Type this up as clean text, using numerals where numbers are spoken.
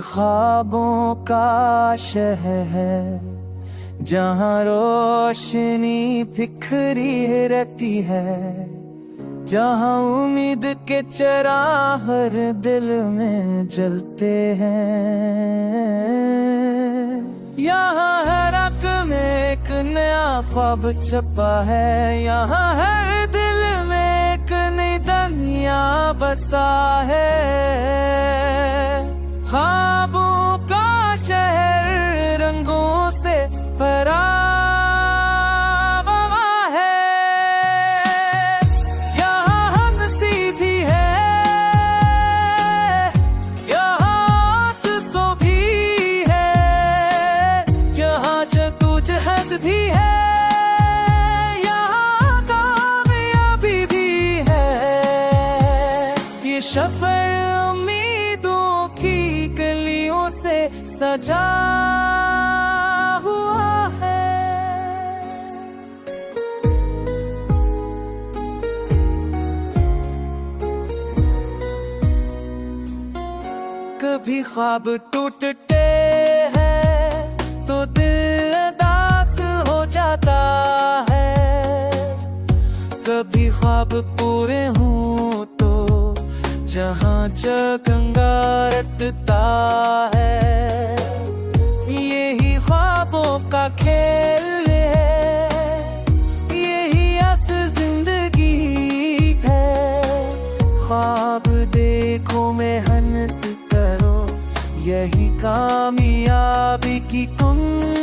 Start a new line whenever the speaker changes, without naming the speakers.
ख्वाबों का शहर है जहाँ रोशनी बिखरी रहती है, जहाँ उम्मीद के चिराग हर दिल में जलते हैं। यहाँ हर रंग में एक नया ख्वाब छपा है, यहाँ हर दिल में एक नई दुनिया बसा है। ख्वाबों का शहर रंगों से भरा हुआ है, यहाँ हंसी भी है, यहाँ आंसू भी है, यहाँ जद्दोजहद भी है, यहाँ कामयाबी भी है। ये सफर उम्मीदों की गलियों से सजा हुआ है। कभी ख्वाब टूटते हैं तो दिल उदास हो जाता है, कभी ख्वाब पूरे हों तो जहाँ जगंगा रटता है। यही ख्वाबों का खेल है, यही असल जिंदगी है। ख्वाब देखो मेहनत करो, यही कामयाबी की कुंजी